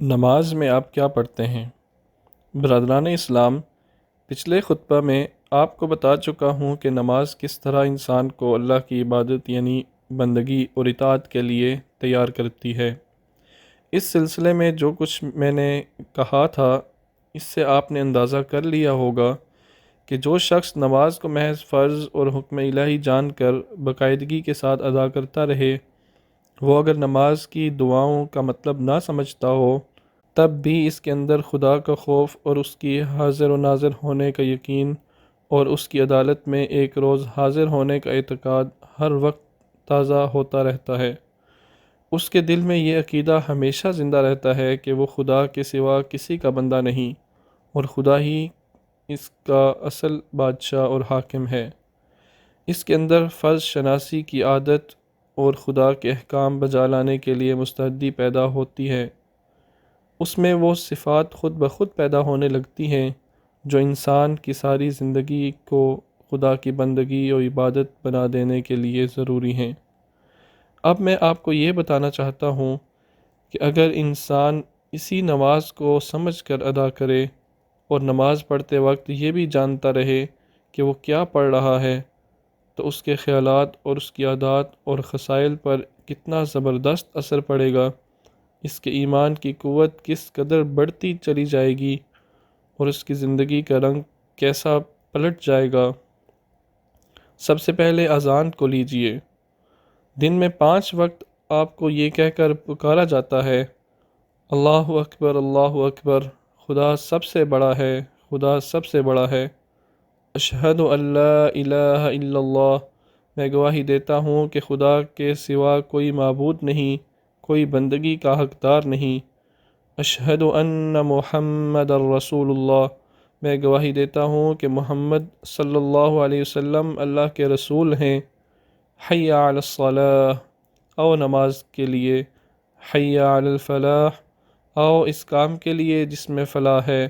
نماز میں آپ کیا پڑھتے ہیں؟ برادران اسلام، پچھلے خطبہ میں آپ کو بتا چکا ہوں کہ نماز کس طرح انسان کو اللہ کی عبادت یعنی بندگی اور اطاعت کے لیے تیار کرتی ہے۔ اس سلسلے میں جو کچھ میں نے کہا تھا، اس سے آپ نے اندازہ کر لیا ہوگا کہ جو شخص نماز کو محض فرض اور حکم الہی جان کر باقاعدگی کے ساتھ ادا کرتا رہے، وہ اگر نماز کی دعاؤں کا مطلب نہ سمجھتا ہو، تب بھی اس کے اندر خدا کا خوف اور اس کی حاضر و ناظر ہونے کا یقین اور اس کی عدالت میں ایک روز حاضر ہونے کا اعتقاد ہر وقت تازہ ہوتا رہتا ہے۔ اس کے دل میں یہ عقیدہ ہمیشہ زندہ رہتا ہے کہ وہ خدا کے سوا کسی کا بندہ نہیں اور خدا ہی اس کا اصل بادشاہ اور حاکم ہے۔ اس کے اندر فرض شناسی کی عادت اور خدا کے احکام بجا لانے کے لیے مستعدی پیدا ہوتی ہے۔ اس میں وہ صفات خود بخود پیدا ہونے لگتی ہیں جو انسان کی ساری زندگی کو خدا کی بندگی اور عبادت بنا دینے کے لیے ضروری ہیں۔ اب میں آپ کو یہ بتانا چاہتا ہوں کہ اگر انسان اسی نماز کو سمجھ کر ادا کرے اور نماز پڑھتے وقت یہ بھی جانتا رہے کہ وہ کیا پڑھ رہا ہے، تو اس کے خیالات اور اس کی عادات اور خصائل پر کتنا زبردست اثر پڑے گا، اس کے ایمان کی قوت کس قدر بڑھتی چلی جائے گی اور اس کی زندگی کا رنگ کیسا پلٹ جائے گا۔ سب سے پہلے اذان کو لیجئے۔ دن میں 5 وقت آپ کو یہ کہہ کر پکارا جاتا ہے: اللہ اکبر، اللہ اکبر، خدا سب سے بڑا ہے، خدا سب سے بڑا ہے۔ اشہد ان لا الہ الا اللہ، میں گواہی دیتا ہوں کہ خدا کے سوا کوئی معبود نہیں، کوئی بندگی کا حقدار نہیں۔ اشہد ان محمد الرسول اللہ، میں گواہی دیتا ہوں کہ محمد صلی اللہ علیہ وسلم اللہ کے رسول ہیں۔ حی علی الصلاۃ، آؤ نماز کے لیے۔ حی علی الفلاح، آؤ اس کام کے لیے جس میں فلاح ہے۔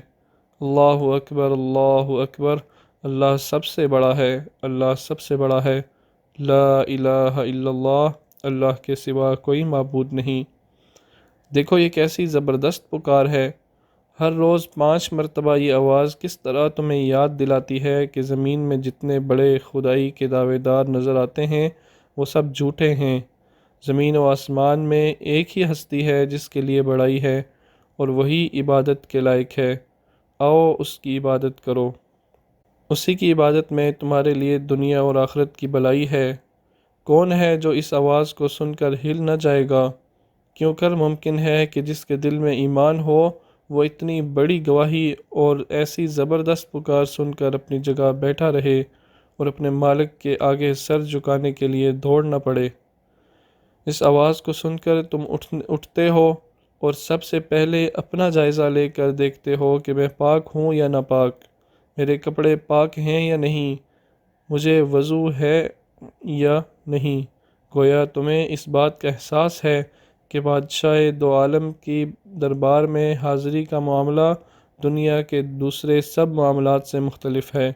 اللہ اکبر، اللہ اکبر، اللہ سب سے بڑا ہے، اللہ سب سے بڑا ہے۔ لا الہ الا اللہ، اللہ کے سوا کوئی معبود نہیں۔ دیکھو یہ کیسی زبردست پکار ہے۔ ہر روز 5 مرتبہ یہ آواز کس طرح تمہیں یاد دلاتی ہے کہ زمین میں جتنے بڑے خدائی کے دعوے دار نظر آتے ہیں وہ سب جھوٹے ہیں۔ زمین و آسمان میں ایک ہی ہستی ہے جس کے لیے بڑائی ہے اور وہی عبادت کے لائق ہے۔ آؤ اس کی عبادت کرو۔ اسی کی عبادت میں تمہارے لیے دنیا اور آخرت کی بھلائی ہے۔ کون ہے جو اس آواز کو سن کر ہل نہ جائے گا؟ کیوں کر ممکن ہے کہ جس کے دل میں ایمان ہو وہ اتنی بڑی گواہی اور ایسی زبردست پکار سن کر اپنی جگہ بیٹھا رہے اور اپنے مالک کے آگے سر جھکانے کے لیے دوڑ نہ پڑے۔ اس آواز کو سن کر تم اٹھتے ہو اور سب سے پہلے اپنا جائزہ لے کر دیکھتے ہو کہ میں پاک ہوں یا ناپاک، میرے کپڑے پاک ہیں یا نہیں، مجھے وضو ہے یا نہیں۔ گویا تمہیں اس بات کا احساس ہے کہ بادشاہ دو عالم کی دربار میں حاضری کا معاملہ دنیا کے دوسرے سب معاملات سے مختلف ہے۔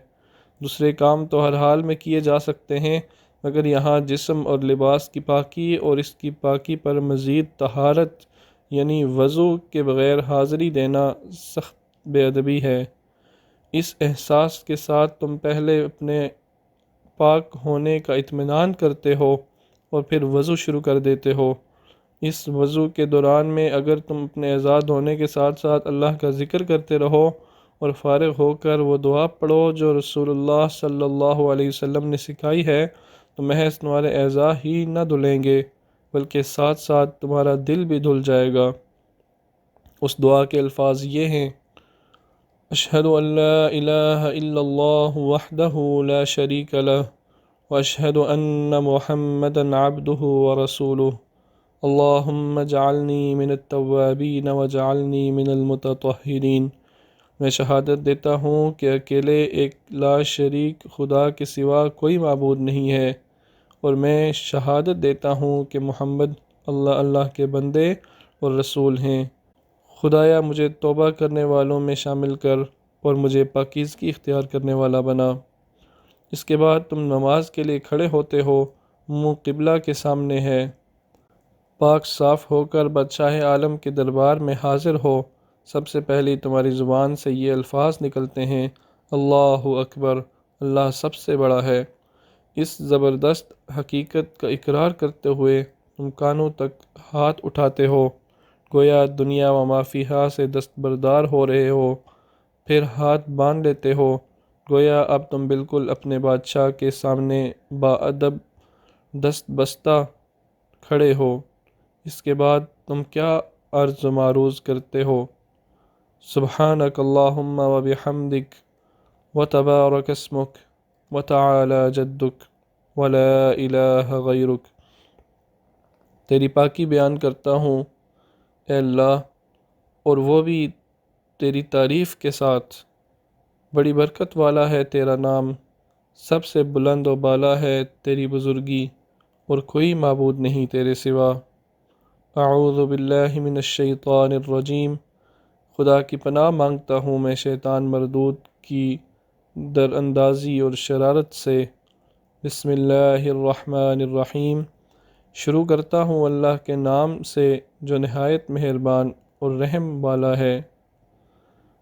دوسرے کام تو ہر حال میں کیے جا سکتے ہیں، مگر یہاں جسم اور لباس کی پاکی اور اس کی پاکی پر مزید طہارت یعنی وضو کے بغیر حاضری دینا سخت بے ادبی ہے۔ اس احساس کے ساتھ تم پہلے اپنے پاک ہونے کا اطمینان کرتے ہو اور پھر وضو شروع کر دیتے ہو۔ اس وضو کے دوران میں اگر تم اپنے آزاد ہونے کے ساتھ ساتھ اللہ کا ذکر کرتے رہو اور فارغ ہو کر وہ دعا پڑھو جو رسول اللہ صلی اللہ علیہ وسلم نے سکھائی ہے، تو محض تمہارے اعضاء ہی نہ دھلیں گے بلکہ ساتھ ساتھ تمہارا دل بھی دھل جائے گا۔ اس دعا کے الفاظ یہ ہیں: اشہد ان لا الہ الا اللہ وحدہ لا شریک لہ واشہد ان محمدا عبدہ ورسولہ اللہم اجعلنی من التوابین واجعلنی من المتطہرین۔ میں شہادت دیتا ہوں کہ اکیلے ایک لا شریک خدا کے سوا کوئی معبود نہیں ہے، اور میں شہادت دیتا ہوں کہ محمد اللہ کے بندے اور رسول ہیں۔ خدایا مجھے توبہ کرنے والوں میں شامل کر اور مجھے پاکیزگی اختیار کرنے والا بنا۔ اس کے بعد تم نماز کے لیے کھڑے ہوتے ہو، منہ قبلہ کے سامنے ہے۔ پاک صاف ہو کر بادشاہ عالم کے دربار میں حاضر ہو، سب سے پہلے تمہاری زبان سے یہ الفاظ نکلتے ہیں، اللہ اکبر، اللہ سب سے بڑا ہے۔ اس زبردست حقیقت کا اقرار کرتے ہوئے تم کانوں تک ہاتھ اٹھاتے ہو، گویا دنیا و ما فیہا سے دستبردار ہو رہے ہو، پھر ہاتھ باندھ لیتے ہو، گویا اب تم بالکل اپنے بادشاہ کے سامنے باادب دست بستہ کھڑے ہو۔ اس کے بعد تم کیا عرض و معروض کرتے ہو؟ سبحانک اللہم و بحمدک وتبارک اسمک وتعالی جدک ولا الہ غیرک۔ تیری پاکی بیان کرتا ہوں اے اللہ، اور وہ بھی تیری تعریف کے ساتھ۔ بڑی برکت والا ہے تیرا نام، سب سے بلند و بالا ہے تیری بزرگی، اور کوئی معبود نہیں تیرے سوا۔ اعوذ باللہ من الشیطان الرجیم، خدا کی پناہ مانگتا ہوں میں شیطان مردود کی در اندازی اور شرارت سے۔ بسم اللہ الرحمن الرحیم، شروع کرتا ہوں اللہ کے نام سے جو نہایت مہربان اور رحم والا ہے۔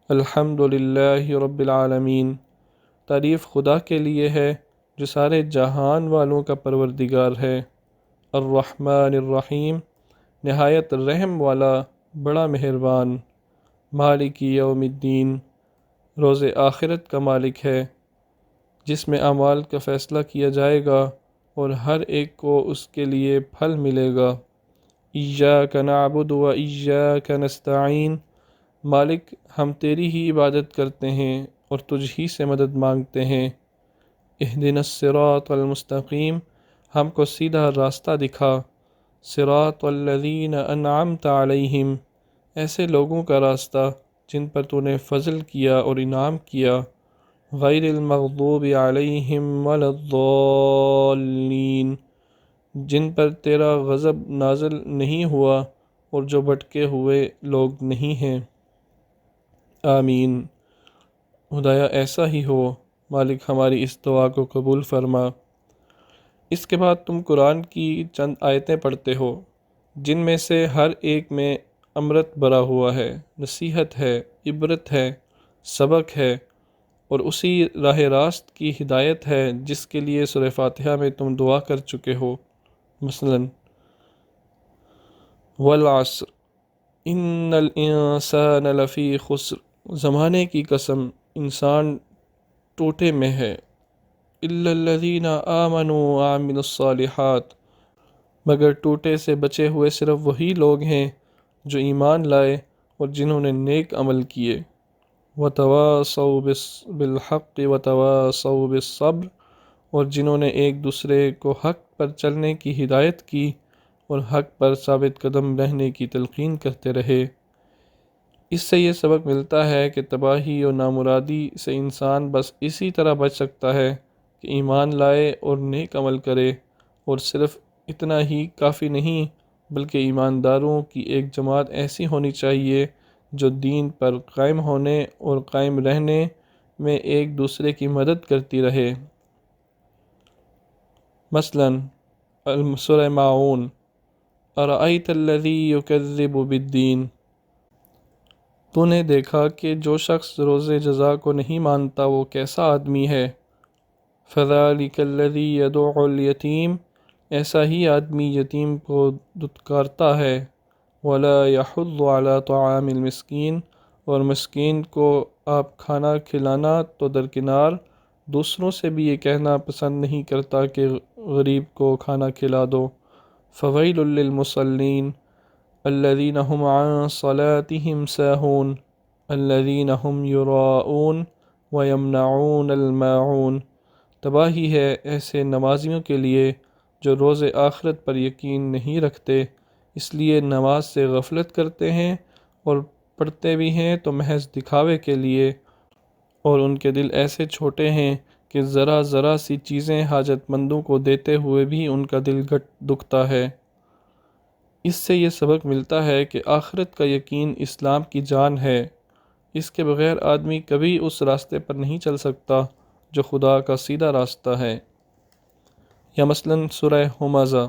الحمد للہ رب العالمین، تعریف خدا کے لیے ہے جو سارے جہان والوں کا پروردگار ہے۔ الرحمن الرحیم، نہایت رحم والا، بڑا مہربان۔ مالک یوم الدین، روز آخرت کا مالک ہے، جس میں اعمال کا فیصلہ کیا جائے گا اور ہر ایک کو اس کے لیے پھل ملے گا۔ ایاک نعبد و ایاک نستعین، مالک ہم تیری ہی عبادت کرتے ہیں اور تجھ ہی سے مدد مانگتے ہیں۔ اہدنا الصراط المستقیم، ہم کو سیدھا راستہ دکھا۔ صراط الذین انعمت علیہم، ایسے لوگوں کا راستہ جن پر تو نے فضل کیا اور انعام کیا۔ غیر المغضوب علیہم ولا الضالین، جن پر تیرا غضب نازل نہیں ہوا اور جو بھٹکے ہوئے لوگ نہیں ہیں۔ آمین۔ خدایا ایسا ہی ہو، مالک ہماری اس دعا کو قبول فرما۔ اس کے بعد تم قرآن کی چند آیتیں پڑھتے ہو، جن میں سے ہر ایک میں امرت بھرا ہوا ہے، نصیحت ہے، عبرت ہے، سبق ہے، اور اسی راہ راست کی ہدایت ہے جس کے لیے سورہ فاتحہ میں تم دعا کر چکے ہو۔ مثلا والعصر ان الانسان لفی خسر، زمانے کی قسم انسان ٹوٹے میں ہے، الا الذین آمنوا وعملوا الصالحات، مگر ٹوٹے سے بچے ہوئے صرف وہی لوگ ہیں جو ایمان لائے اور جنہوں نے نیک عمل کیے۔ وتواصوا بالحق وتواصوا بالصبر، اور جنہوں نے ایک دوسرے کو حق پر چلنے کی ہدایت کی اور حق پر ثابت قدم رہنے کی تلقین کرتے رہے۔ اس سے یہ سبق ملتا ہے کہ تباہی اور نامرادی سے انسان بس اسی طرح بچ سکتا ہے کہ ایمان لائے اور نیک عمل کرے، اور صرف اتنا ہی کافی نہیں بلکہ ایمانداروں کی ایک جماعت ایسی ہونی چاہیے جو دین پر قائم ہونے اور قائم رہنے میں ایک دوسرے کی مدد کرتی رہے۔ مثلا سورہ ماعون، ارأیت الذی یکذب بالدین، تو نے دیکھا کہ جو شخص روز جزا کو نہیں مانتا وہ کیسا آدمی ہے۔ فذلک الذی یدع الیتیم، ایسا ہی آدمی یتیم کو دھتکارتا ہے۔ ولا یحض علی طعام المسکین، اور مسکین کو آپ کھانا کھلانا تو درکنار دوسروں سے بھی یہ کہنا پسند نہیں کرتا کہ غریب کو کھانا کھلا دو۔ فویل للمصلین الذین هم عن صلاتهم ساہون الذین هم یراؤون ویمنعون الماعون، تباہی ہے ایسے نمازیوں کے لیے جو روز آخرت پر یقین نہیں رکھتے، اس لیے نماز سے غفلت کرتے ہیں، اور پڑھتے بھی ہیں تو محض دکھاوے کے لیے، اور ان کے دل ایسے چھوٹے ہیں کہ ذرا ذرا سی چیزیں حاجت مندوں کو دیتے ہوئے بھی ان کا دل دکھتا ہے۔ اس سے یہ سبق ملتا ہے کہ آخرت کا یقین اسلام کی جان ہے، اس کے بغیر آدمی کبھی اس راستے پر نہیں چل سکتا جو خدا کا سیدھا راستہ ہے۔ یا مثلا سورہ ہمزہ،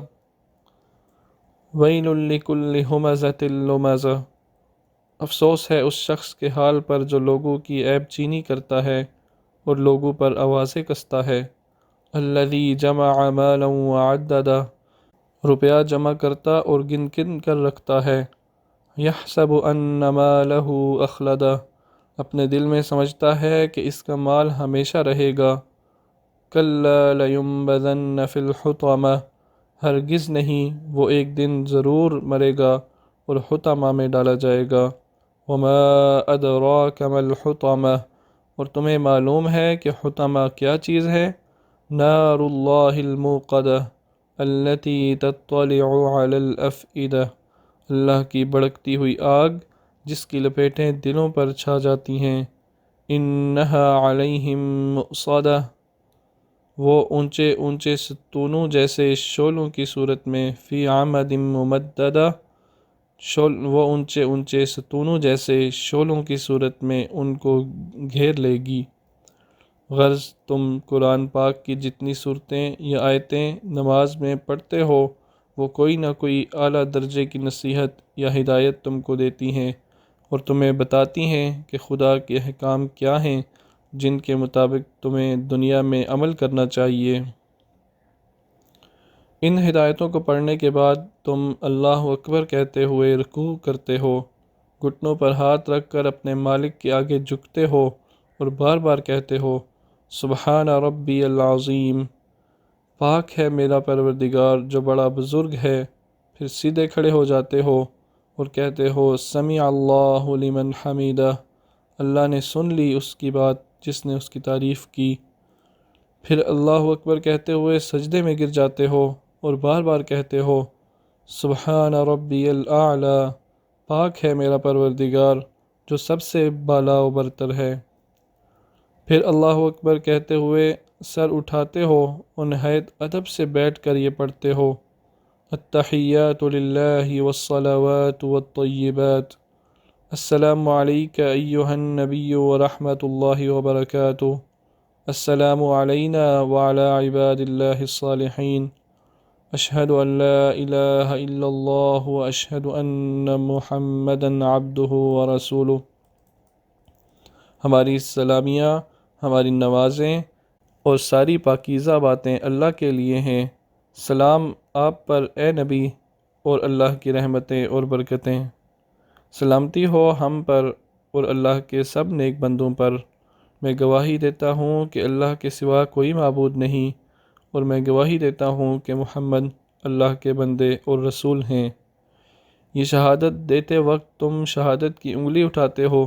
ویل لکل ہمزۃ لمزہ، افسوس ہے اس شخص کے حال پر جو لوگوں کی عیب چینی کرتا ہے اور لوگوں پر آوازیں کستا ہے۔ الذی جمع مالا وعددہ، روپیہ جمع کرتا اور گن گن کر رکھتا ہے۔ یحسب ان مالہ اخلدہ، اپنے دل میں سمجھتا ہے کہ اس کا مال ہمیشہ رہے گا۔ کلا لینبذن فی الحطمہ، ہرگز نہیں، وہ ایک دن ضرور مرے گا اور حطمہ میں ڈالا جائے گا۔ وما ادراک ما الحطمہ، اور تمہیں معلوم ہے کہ حطمہ کیا چیز ہے؟ نار اللہ الموقدہ التي تطلع علی الافئدہ، اللہ کی بھڑکتی ہوئی آگ جس کی لپیٹیں دلوں پر چھا جاتی ہیں۔ انہا علیہم مؤصدہ، وہ اونچے اونچے ستونوں جیسے شعلوں کی صورت میں، فی عمد ممددہ، وہ اونچے اونچے ستونوں جیسے شعلوں کی صورت میں ان کو گھیر لے گی۔ غرض تم قرآن پاک کی جتنی صورتیں یا آیتیں نماز میں پڑھتے ہو وہ کوئی نہ کوئی اعلیٰ درجے کی نصیحت یا ہدایت تم کو دیتی ہیں اور تمہیں بتاتی ہیں کہ خدا کے احکام کیا ہیں جن کے مطابق تمہیں دنیا میں عمل کرنا چاہیے۔ ان ہدایتوں کو پڑھنے کے بعد تم اللہ اکبر کہتے ہوئے رکوع کرتے ہو، گھٹنوں پر ہاتھ رکھ کر اپنے مالک کے آگے جھکتے ہو اور بار بار کہتے ہو سبحان ربی العظیم، پاک ہے میرا پروردگار جو بڑا بزرگ ہے۔ پھر سیدھے کھڑے ہو جاتے ہو اور کہتے ہو سمیع اللہ لمن حمیدہ، اللہ نے سن لی اس کی بات جس نے اس کی تعریف کی۔ پھر اللہ اکبر کہتے ہوئے سجدے میں گر جاتے ہو اور بار بار کہتے ہو سبحان ربی الاعلی، پاک ہے میرا پروردگار جو سب سے بالا و برتر ہے۔ پھر اللہ اکبر کہتے ہوئے سر اٹھاتے ہو اور نہایت ادب سے بیٹھ کر یہ پڑھتے ہو التحیات للہ والصلوات والطیبات، السلام علیک ایہا النبی ورحمۃ اللہ وبرکاتہ، السلام علینا وعلی عباد اللہ الصالحین، اشہد ان لا الہ الا اللہ واشہد ان محمدا عبدہ ورسولہ۔ ہماری سلامیاں، ہماری نوازیں اور ساری پاکیزہ باتیں اللہ کے لیے ہیں۔ سلام آپ پر اے نبی، اور اللہ کی رحمتیں اور برکتیں۔ سلامتی ہو ہم پر اور اللہ کے سب نیک بندوں پر۔ میں گواہی دیتا ہوں کہ اللہ کے سوا کوئی معبود نہیں، اور میں گواہی دیتا ہوں کہ محمد اللہ کے بندے اور رسول ہیں۔ یہ شہادت دیتے وقت تم شہادت کی انگلی اٹھاتے ہو،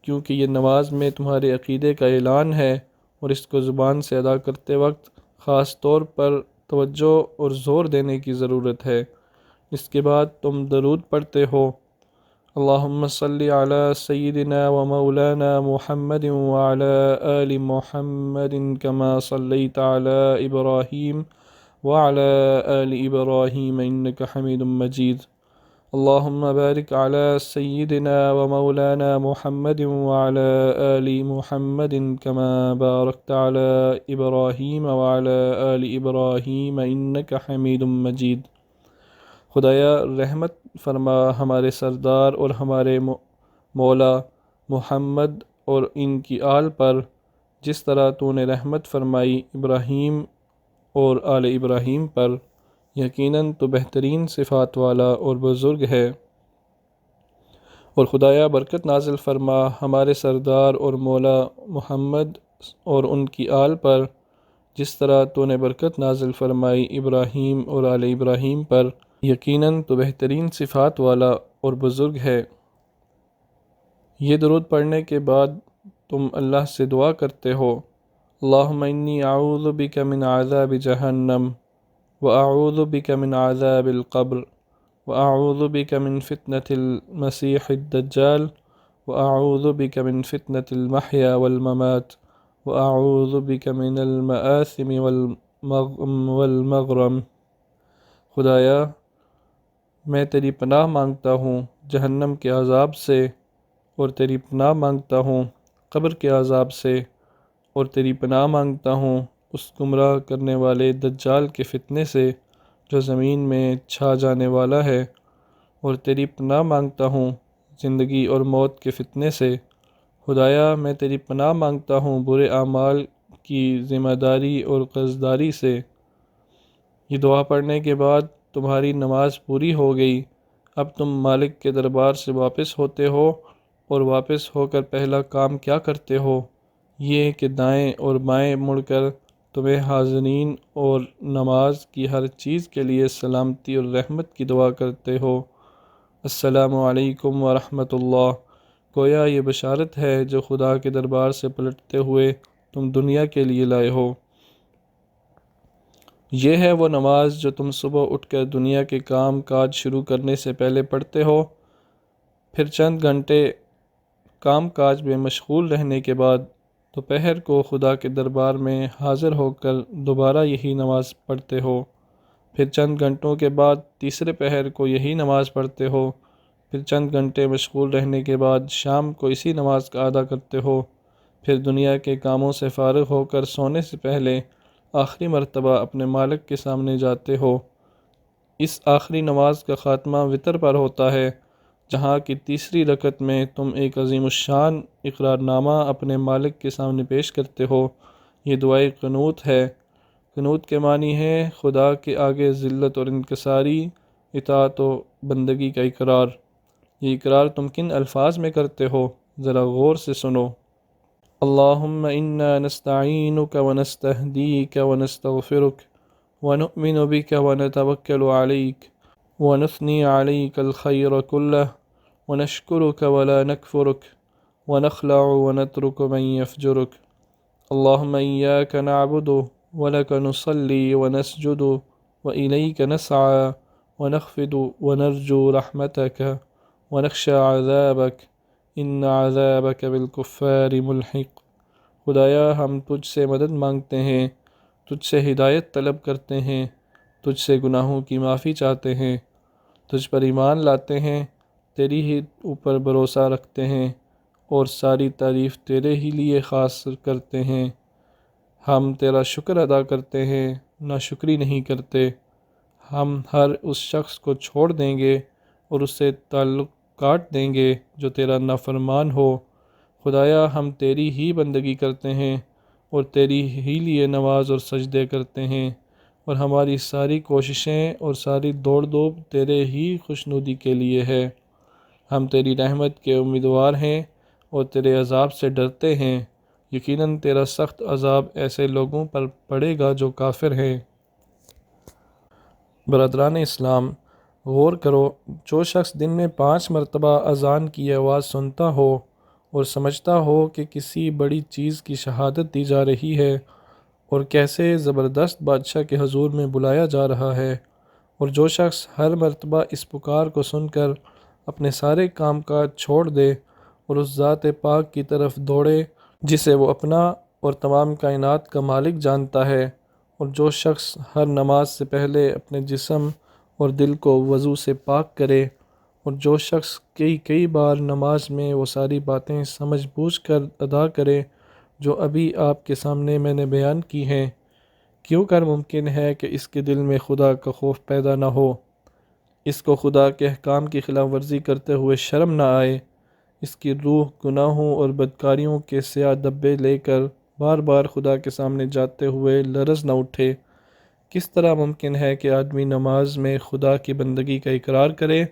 کیونکہ یہ نماز میں تمہارے عقیدے کا اعلان ہے، اور اس کو زبان سے ادا کرتے وقت خاص طور پر توجہ اور زور دینے کی ضرورت ہے۔ اس کے بعد تم درود پڑھتے ہو اللہم صلی علی سیدنا و مولانا محمد وعلی آل محمد کما صلیت علی ابراہیم وعلی آل ابراہیم انک حمید مجید، اللہم بارک علی سیدنا و مولانا محمد وعلی آل محمد کما بارکت علی ابراہیم وعلی آل ابراہیم انک حمید مجید۔ خدایا رحمت فرما ہمارے سردار اور ہمارے مولا محمد اور ان کی آل پر، جس طرح تو نے رحمت فرمائی ابراہیم اور آل ابراہیم پر، یقیناً تو بہترین صفات والا اور بزرگ ہے۔ اور خدایا برکت نازل فرما ہمارے سردار اور مولا محمد اور ان کی آل پر، جس طرح تو نے برکت نازل فرمائی ابراہیم اور آل ابراہیم پر، یقیناً تو بہترین صفات والا اور بزرگ ہے۔ یہ درود پڑھنے کے بعد تم اللہ سے دعا کرتے ہو اللہم انی اعوذ بک من عذاب جہنم واعوذ بک من عذاب القبر واعوذ بک من فتنة المسیح الدجال واعوذ بک من فتنة المحیا والممات واعوذ بک من المآثم والمغرم۔ خدایا میں تیری پناہ مانگتا ہوں جہنم کے عذاب سے، اور تیری پناہ مانگتا ہوں قبر کے عذاب سے، اور تیری پناہ مانگتا ہوں اس گمراہ کرنے والے دجال کے فتنے سے، جو زمین میں چھا جانے والا ہے، اور تیری پناہ مانگتا ہوں زندگی اور موت کے فتنے سے۔ خدایا میں تیری پناہ مانگتا ہوں برے اعمال کی ذمہ داری اور قرضداری سے۔ یہ دعا پڑھنے کے بعد تمہاری نماز پوری ہو گئی۔ اب تم مالک کے دربار سے واپس ہوتے ہو، اور واپس ہو کر پہلا کام کیا کرتے ہو؟ یہ کہ دائیں اور بائیں مڑ کر تمہیں حاضرین اور نماز کی ہر چیز کے لیے سلامتی اور رحمت کی دعا کرتے ہو۔ السلام علیکم ورحمۃ اللہ۔ گویا یہ بشارت ہے جو خدا کے دربار سے پلٹتے ہوئے تم دنیا کے لیے لائے ہو۔ یہ ہے وہ نماز جو تم صبح اٹھ کر دنیا کے کام کاج شروع کرنے سے پہلے پڑھتے ہو، پھر چند گھنٹے کام کاج میں مشغول رہنے کے بعد دوپہر کو خدا کے دربار میں حاضر ہو کر دوبارہ یہی نماز پڑھتے ہو، پھر چند گھنٹوں کے بعد تیسرے پہر کو یہی نماز پڑھتے ہو، پھر چند گھنٹے مشغول رہنے کے بعد شام کو اسی نماز کا ادا کرتے ہو، پھر دنیا کے کاموں سے فارغ ہو کر سونے سے پہلے آخری مرتبہ اپنے مالک کے سامنے جاتے ہو۔ اس آخری نماز کا خاتمہ وتر پر ہوتا ہے، جہاں کی تیسری رکعت میں تم ایک عظیم الشان اقرار نامہ اپنے مالک کے سامنے پیش کرتے ہو۔ یہ دعائے قنوت ہے۔ قنوت کے معنی ہے خدا کے آگے ذلت اور انکساری، اطاعت و بندگی کا اقرار۔ یہ اقرار تم کن الفاظ میں کرتے ہو؟ ذرا غور سے سنو۔ اللہم انا نستعینک ونستہدیک ونستغفرک ونؤمن بک ونتوکل علیک ونثنی علیک الخیر کلہ ونشکرک ولا نکفرک ونخلع ونترک من یفجرک۔ اللہم ایاک نعبد ولک نصلی ونسجد وإلیک نسعى ونخفض ونرجو رحمتک ونخشى عذابک ان عذابک بالکفار ملحق۔ خدایا ہم تجھ سے مدد مانگتے ہیں، تجھ سے ہدایت طلب کرتے ہیں، تجھ سے گناہوں کی معافی چاہتے ہیں، تجھ پر ایمان لاتے ہیں، تیری ہی اوپر بھروسہ رکھتے ہیں، اور ساری تعریف تیرے ہی لیے خاص کرتے ہیں۔ ہم تیرا شکر ادا کرتے ہیں، ناشکری نہیں کرتے۔ ہم ہر اس شخص کو چھوڑ دیں گے اور اس سے تعلق کاٹ دیں گے جو تیرا نافرمان ہو۔ خدایا ہم تیری ہی بندگی کرتے ہیں اور تیری ہی لیے نماز اور سجدے کرتے ہیں، اور ہماری ساری کوششیں اور ساری دوڑ دھوپ تیرے ہی خوشنودی کے لیے ہے۔ ہم تیری رحمت کے امیدوار ہیں اور تیرے عذاب سے ڈرتے ہیں۔ یقیناً تیرا سخت عذاب ایسے لوگوں پر پڑے گا جو کافر ہیں۔ برادران اسلام، غور کرو، جو شخص دن میں 5 مرتبہ اذان کی آواز سنتا ہو اور سمجھتا ہو کہ کسی بڑی چیز کی شہادت دی جا رہی ہے اور کیسے زبردست بادشاہ کے حضور میں بلایا جا رہا ہے، اور جو شخص ہر مرتبہ اس پکار کو سن کر اپنے سارے کام کاج چھوڑ دے اور اس ذات پاک کی طرف دوڑے جسے وہ اپنا اور تمام کائنات کا مالک جانتا ہے، اور جو شخص ہر نماز سے پہلے اپنے جسم اور دل کو وضو سے پاک کرے، اور جو شخص کئی بار نماز میں وہ ساری باتیں سمجھ بوجھ کر ادا کرے جو ابھی آپ کے سامنے میں نے بیان کی ہیں، کیوں کر ممکن ہے کہ اس کے دل میں خدا کا خوف پیدا نہ ہو، اس کو خدا کے احکام کی خلاف ورزی کرتے ہوئے شرم نہ آئے، اس کی روح گناہوں اور بدکاریوں کے سیاہ دبے لے کر بار بار خدا کے سامنے جاتے ہوئے لرز نہ اٹھے۔ کس طرح ممکن ہے کہ آدمی نماز میں خدا کی بندگی کا اقرار کرے،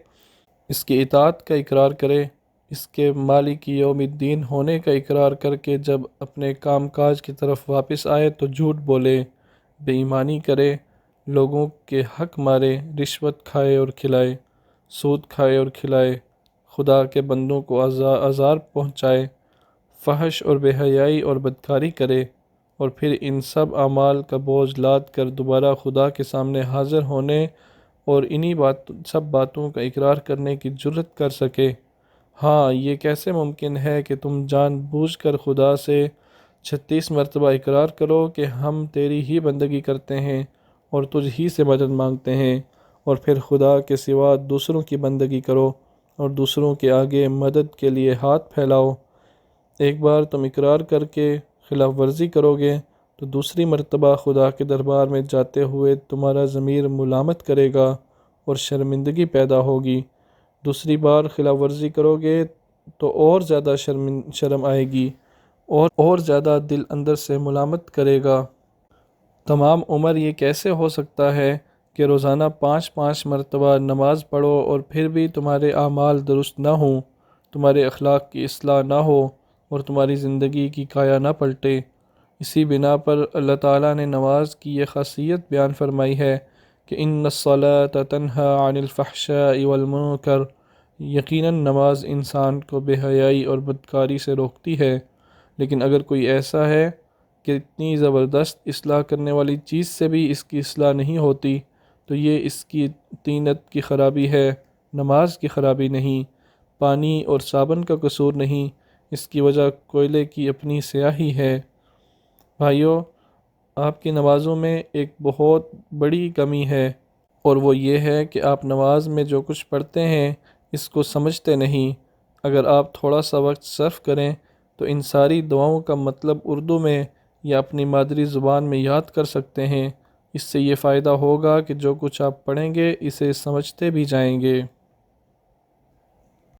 اس کی اطاعت کا اقرار کرے، اس کے مالک یوم الدین ہونے کا اقرار کر کے جب اپنے کام کاج کی طرف واپس آئے تو جھوٹ بولے، بے ایمانی کرے، لوگوں کے حق مارے، رشوت کھائے اور کھلائے، سود کھائے اور کھلائے، خدا کے بندوں کو آزار پہنچائے، فحش اور بے حیائی اور بدکاری کرے، اور پھر ان سب اعمال کا بوجھ لاد کر دوبارہ خدا کے سامنے حاضر ہونے اور انہی سب باتوں کا اقرار کرنے کی جرت کر سکے۔ ہاں، یہ کیسے ممکن ہے کہ تم جان بوجھ کر خدا سے 36 مرتبہ اقرار کرو کہ ہم تیری ہی بندگی کرتے ہیں اور تجھ ہی سے مدد مانگتے ہیں، اور پھر خدا کے سوا دوسروں کی بندگی کرو اور دوسروں کے آگے مدد کے لیے ہاتھ پھیلاؤ۔ ایک بار تم اقرار کر کے خلاف ورزی کرو گے تو دوسری مرتبہ خدا کے دربار میں جاتے ہوئے تمہارا ضمیر ملامت کرے گا اور شرمندگی پیدا ہوگی۔ دوسری بار خلاف ورزی کرو گے تو اور زیادہ شرم آئے گی اور زیادہ دل اندر سے ملامت کرے گا۔ تمام عمر یہ کیسے ہو سکتا ہے کہ روزانہ 5 مرتبہ نماز پڑھو اور پھر بھی تمہارے اعمال درست نہ ہوں، تمہارے اخلاق کی اصلاح نہ ہو اور تمہاری زندگی کی کایا نہ پلٹے۔ اسی بنا پر اللہ تعالیٰ نے نماز کی یہ خاصیت بیان فرمائی ہے کہ ان الصلاۃ تنہی عن الفحشاء والمنکر، یقیناً نماز انسان کو بے حیائی اور بدکاری سے روکتی ہے۔ لیکن اگر کوئی ایسا ہے کہ اتنی زبردست اصلاح کرنے والی چیز سے بھی اس کی اصلاح نہیں ہوتی، تو یہ اس کی طینت کی خرابی ہے، نماز کی خرابی نہیں، پانی اور صابن کا قصور نہیں، اس کی وجہ کوئلے کی اپنی سیاہی ہے۔ بھائیو، آپ کی نمازوں میں ایک بہت بڑی کمی ہے، اور وہ یہ ہے کہ آپ نماز میں جو کچھ پڑھتے ہیں اس کو سمجھتے نہیں۔ اگر آپ تھوڑا سا وقت صرف کریں تو ان ساری دعاؤں کا مطلب اردو میں یا اپنی مادری زبان میں یاد کر سکتے ہیں۔ اس سے یہ فائدہ ہوگا کہ جو کچھ آپ پڑھیں گے اسے سمجھتے بھی جائیں گے۔